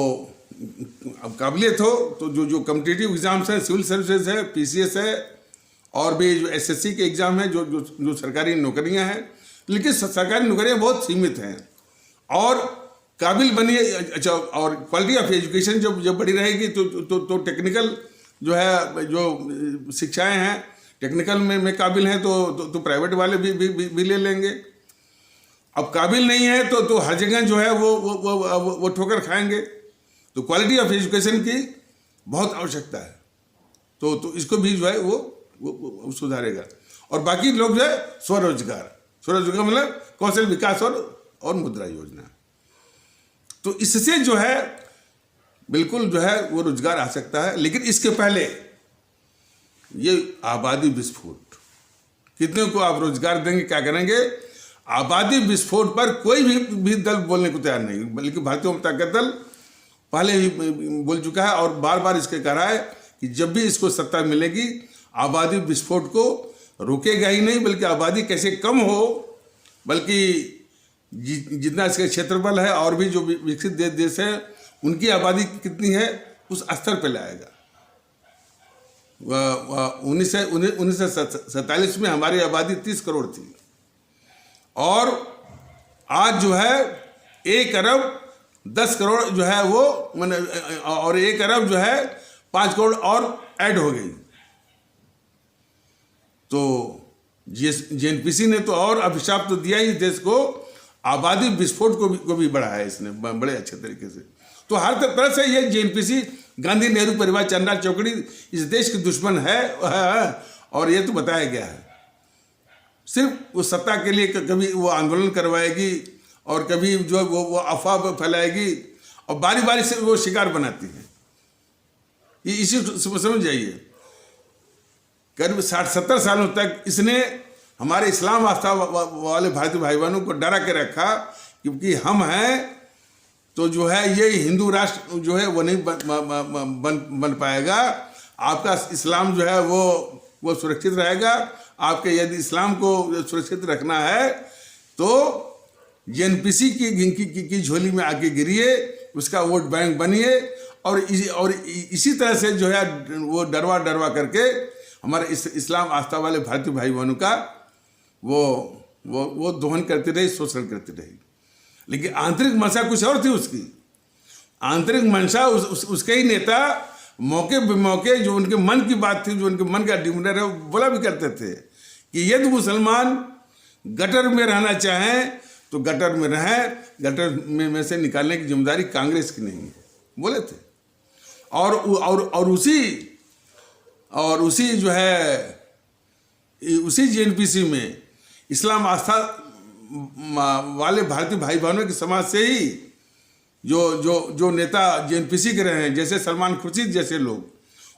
अब काबिलियत हो तो जो कॉम्पिटिटिव एग्जाम्स हैं, सिविल सर्विसेज है, पीसीएस है, और भी जो एसएससी के एग्जाम है, जो सरकारी नौकरियां हैं, लेकिन सरकारी नौकरियां बहुत सीमित हैं। और काबिल बनिए, अच्छा, और क्वालिटी ऑफ एजुकेशन जब बढ़ी रहेगी तो टेक्निकल जो है, जो शिक्षाएं हैं टेक्निकल में काबिल हैं तो प्राइवेट वाले भी ले लेंगे। अब काबिल नहीं है तो हर जगह जो है वो ठोकर खाएंगे। तो क्वालिटी ऑफ एजुकेशन की बहुत आवश्यकता है। तो इसको भी जो है वो वो सुधारेगा। और बाकी लोग जो है स्वरोजगार मतलब कौशल विकास और मुद्रा योजना। तो इससे जो है बिल्कुल जो है वो रोजगार आ सकता है। लेकिन इसके पहले ये आबादी विस्फोट, कितने को आप रोजगार देंगे, क्या करेंगे? आबादी विस्फोट पर कोई भी दल बोलने को तैयार नहीं, बल्कि भारतीय जनता पार्टी दल पहले ही बोल चुका है और बार बार इसके कह रहा है कि जब भी इसको सत्ता मिलेगी आबादी विस्फोट को रोकेगा ही नहीं, बल्कि आबादी कैसे कम हो, बल्कि जितना इसका क्षेत्रफल है और भी जो विकसित देश है उनकी आबादी कितनी है उस स्तर पर लाएगा। 1947 में हमारी आबादी 30 करोड़ थी और आज जो है 1 अरब 10 करोड़ जो है वो मैंने, और 1 अरब जो है 5 करोड़ और ऐड हो गई। तो जेएनपीसी ने तो और अभिशाप तो दिया ही देश को, आबादी विस्फोट को भी बढ़ाया इसने बड़े अच्छे तरीके से। तो हर तरह से ये जेएनपीसी, गांधी नेहरू परिवार, चंद्रा चौकड़ी इस देश के दुश्मन है और ये तो बताया गया है। सिर्फ वो सत्ता के लिए कभी वो आंदोलन करवाएगी और कभी जो वो अफवाह फैलाएगी और बारी बारी से वो शिकार बनाती है। ये इसी समझ जाइए, करीब 60-70 सालों तक इसने हमारे इस्लाम आस्था वाले भारतीय भाई बहनों को डरा के रखा क्योंकि हम हैं तो जो है ये हिंदू राष्ट्र जो है वो नहीं बन पाएगा। आपका इस्लाम जो है वो सुरक्षित रहेगा। आपके यदि इस्लाम को सुरक्षित रखना है तो जेएनपीसी की झोली में आके गिरिए, उसका वोट बैंक बनिए और इसी तरह से जो है वो डरवा करके हमारे इस्लाम आस्था वाले भारतीय भाई बहनों का वो दोहन करती रही, शोषण करती रही। लेकिन आंतरिक मंशा कुछ और थी उसकी। आंतरिक मंशा उसके ही नेता मौके बेमौके जो उनके मन की बात थी, जो उनके मन का डिमांड है, वो बोला भी करते थे कि यदि मुसलमान गटर में रहना चाहें तो गटर में रहें, गटर में से निकालने की जिम्मेदारी कांग्रेस की नहीं है, बोले थे। और उसी जो है उसी जेएनपीसी में इस्लाम आस्था वाले भारतीय भाई बहनों के समाज से ही जो नेता जेएनपीसी के रहे हैं, जैसे सलमान खुर्शीद जैसे लोग,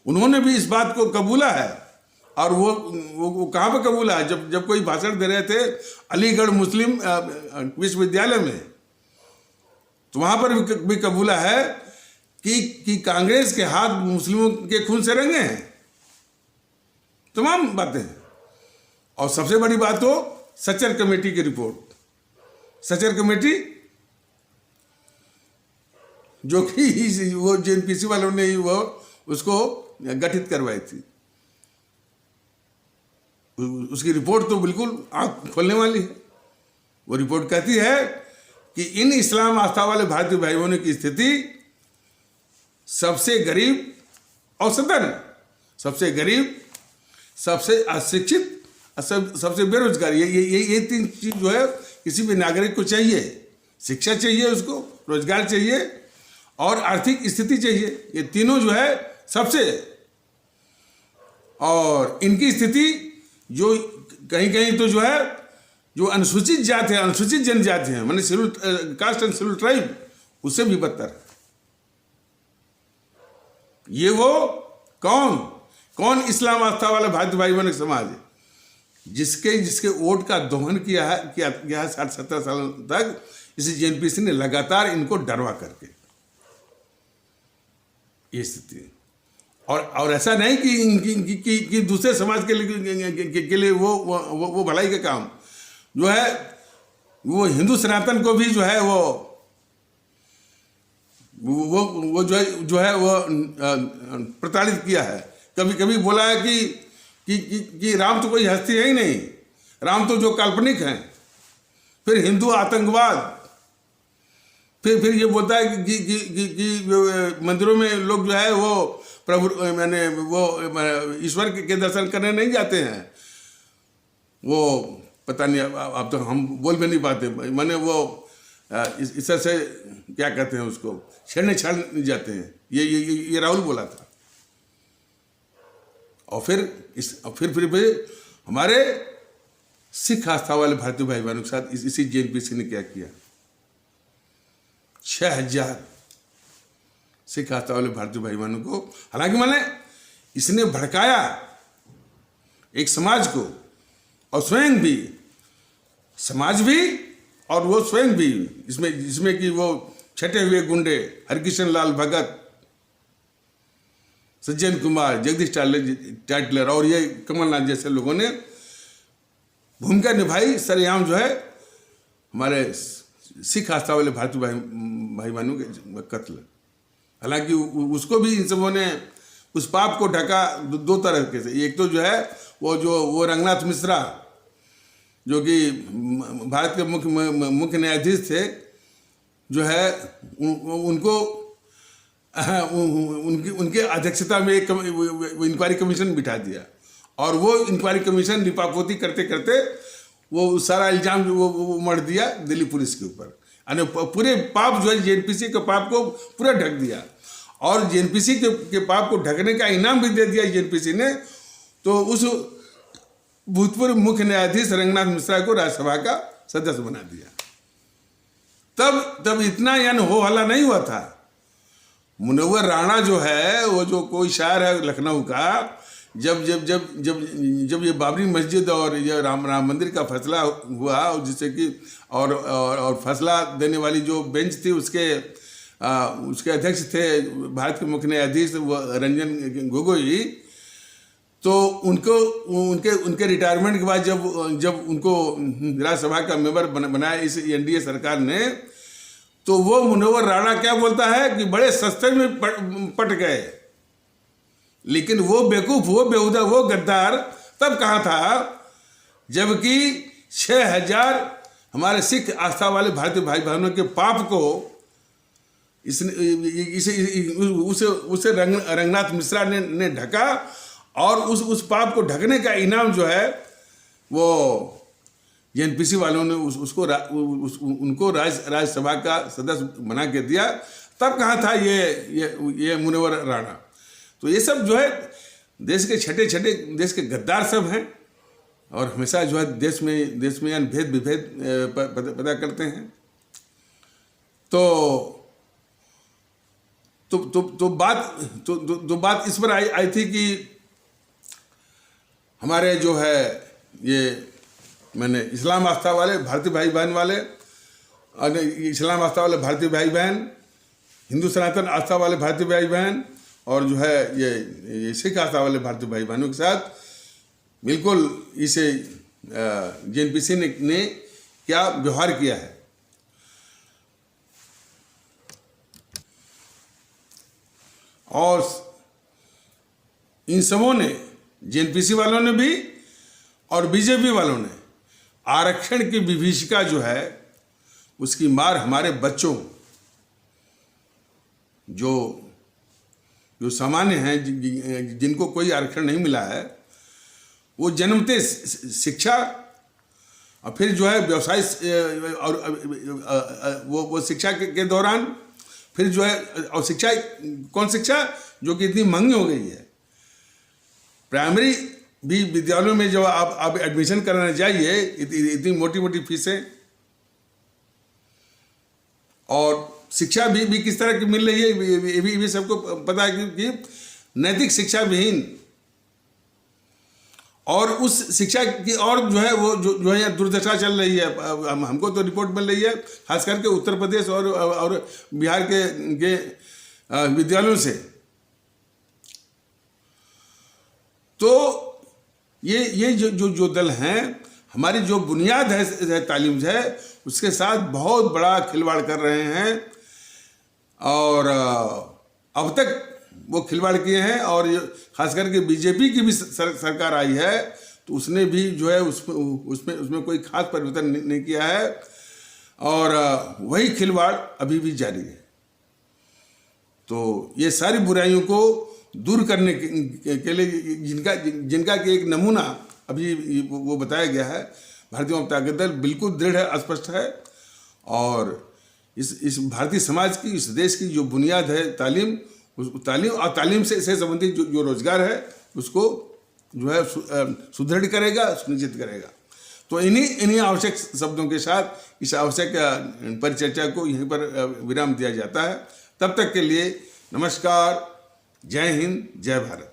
उन्होंने भी इस बात को कबूला है। और वो कहाँ पे कबूला है? जब कोई भाषण दे रहे थे अलीगढ़ मुस्लिम विश्वविद्यालय में, तो वहाँ पर भी कबूला है कि कांग्रेस के हाथ मुस्लिमों के खून से रंगे हैं। तमाम बातें। और सबसे बड़ी बात तो सचर कमेटी की रिपोर्ट, सचर कमेटी जो कि वो जेएनपीसी वालों ने ही वो उसको गठित करवाई थी, उसकी रिपोर्ट तो बिल्कुल आंख खोलने वाली है। वो रिपोर्ट कहती है कि इन इस्लाम आस्था वाले भारतीय भाई बहनों की स्थिति सबसे गरीब, औसतन सबसे गरीब, सबसे अशिक्षित, सबसे बेरोजगार, ये 3 चीज जो है किसी भी नागरिक को चाहिए। शिक्षा चाहिए, उसको रोजगार चाहिए और आर्थिक स्थिति चाहिए। ये तीनों जो है सबसे, और इनकी स्थिति जो कहीं तो जो है जो अनुसूचित जाति है, अनुसूचित जनजाति है, माने schedule caste and schedule tribe, उससे भी बदतर है। ये वो कौन इस्लाम आस्था वाला भारतीय भाई बहन समाज है जिसके वोट का दोहन किया है 60-70 सालों तक इस जेएनपीसी ने लगातार इनको डरवा करके ये स्थिति। और ऐसा नहीं कि दूसरे समाज के लिए वो भलाई का काम जो है वो हिंदू सनातन को भी जो है वो जो है वो प्रताड़ित किया है। कभी बोला है कि राम तो कोई हस्ती है ही नहीं, राम तो जो काल्पनिक हैं। फिर हिंदू आतंकवाद, फिर ये बोलता है कि मंदिरों में लोग जो है वो प्रभु वो ईश्वर के दर्शन करने नहीं जाते हैं। वो पता नहीं, अब तो हम बोल भी नहीं पाते, माने वो इस तरह से क्या कहते हैं उसको, छेड़ने जाते हैं। ये राहुल बोला था। और फिर हमारे सिख आस्था वाले भारतीय भाई बहनों के साथ इसी जेएनपीसी ने क्या किया। 6000 सिख आस्था वाले भारतीय भाई बहनों को, हालांकि मैंने इसने भड़काया एक समाज को, और स्वयं भी, समाज भी और वो स्वयं भी, इसमें कि वो छटे हुए गुंडे हरकिशन लाल भगत, सज्जन कुमार, जगदीश टाटलर और ये कमलनाथ जैसे लोगों ने भूमिका निभाई सरेआम जो है हमारे सिख आस्था वाले भारतीय भाई बहनों के कत्ल। हालांकि उसको भी इन सबों ने उस पाप को ढका दो तरह के से। एक तो जो है वो रंगनाथ मिश्रा जो कि भारत के मुख्य न्यायाधीश थे, जो है उनको उनके अध्यक्षता में एक इंक्वायरी कमीशन बिठा दिया, और वो इंक्वायरी कमीशन लिपापोती करते करते वो सारा इल्जाम वो मढ़ दिया दिल्ली पुलिस के ऊपर, यानी पूरे पाप जो है जेएनपीसी के पाप को पूरा ढक दिया, और जेएनपीसी के पाप को ढकने का इनाम भी दे दिया जेएनपीसी ने। तो उस भूतपूर्व मुख्य न्यायाधीश रंगनाथ मिश्रा को राज्यसभा का सदस्य बना दिया। तब इतना यानी हो हल्ला नहीं हुआ था। मुनव्वर राणा जो है, वो जो कोई शायर है लखनऊ का, जब ये बाबरी मस्जिद और ये राम मंदिर का फैसला हुआ, जिससे कि और फैसला देने वाली जो बेंच थी उसके अध्यक्ष थे भारत के मुख्य न्यायाधीश रंजन गोगोई, तो उनके रिटायरमेंट के बाद जब उनको राज्यसभा का मेंबर बनाया इस एनडीए सरकार ने, तो वो मुनव्वर राणा क्या बोलता है कि बड़े सस्ते में पट गए। लेकिन वो बेवकूफ, वो बेहुदा, वो गद्दार तब कहाँ था जबकि 6000 हमारे सिख आस्था वाले भारतीय भाई बहनों के पाप को उसे रंगनाथ मिश्रा ने ढका, और उस पाप को ढकने का इनाम जो है वो जेएनपीसी वालों ने उनको राज्यसभा का सदस्य बना के दिया। तब कहाँ था ये मुनव्वर राणा। तो ये सब जो है देश के छठे देश के गद्दार सब हैं, और हमेशा जो है देश में यानी भेद विभेद पैदा करते हैं। तो बात इस पर आई थी कि हमारे जो है ये मैंने इस्लाम आस्था वाले भारतीय भाई बहन वाले, इस्लाम आस्था वाले भारतीय भाई बहन, हिंदू सनातन आस्था वाले भारतीय भाई बहन, और जो है ये सिख आस्था वाले भारतीय भाई बहनों के साथ बिल्कुल इसे जेएनपीसी ने क्या व्यवहार किया है। और इन सबों ने, जेएनपीसी वालों ने भी और बीजेपी वालों ने, आरक्षण की विभीषिका जो है उसकी मार हमारे बच्चों जो सामान्य हैं, जिनको कोई आरक्षण नहीं मिला है, वो जन्मते शिक्षा और फिर जो है व्यवसाय और वो शिक्षा के दौरान फिर जो है, और शिक्षा कौन शिक्षा जो कि इतनी महंगी हो गई है। प्राइमरी भी विद्यालयों में जब आप एडमिशन कराने जाइए, इतनी मोटी मोटी फीसें, और शिक्षा भी किस तरह की मिल रही है ये भी सबको पता है कि नैतिक शिक्षा विहीन, और उस शिक्षा की और जो है वो जो है दुर्दशा चल रही है। हमको तो रिपोर्ट मिल रही है खास करके उत्तर प्रदेश और बिहार के विद्यालयों से। तो ये जो दल हैं, हमारी जो बुनियाद है तालीम है, उसके साथ बहुत बड़ा खिलवाड़ कर रहे हैं, और अब तक वो खिलवाड़ किए हैं। और खास करके बीजेपी की भी सरकार आई है, तो उसने भी जो है उसमें कोई खास परिवर्तन नहीं किया है, और वही खिलवाड़ अभी भी जारी है। तो ये सारी बुराइयों को दूर करने के लिए जिनका कि एक नमूना अभी वो बताया गया है, भारतीय जनता दल बिल्कुल दृढ़ है, स्पष्ट है, और इस भारतीय समाज की, इस देश की जो बुनियाद है तालीम, उस तालीम और तालीम से संबंधित जो रोजगार है, उसको जो है सुदृढ़ करेगा, सुनिश्चित करेगा। तो इन्हीं आवश्यक शब्दों के साथ इस आवश्यक परिचर्चा को यहीं पर विराम दिया जाता है। तब तक के लिए नमस्कार, जय हिंद, जय भारत।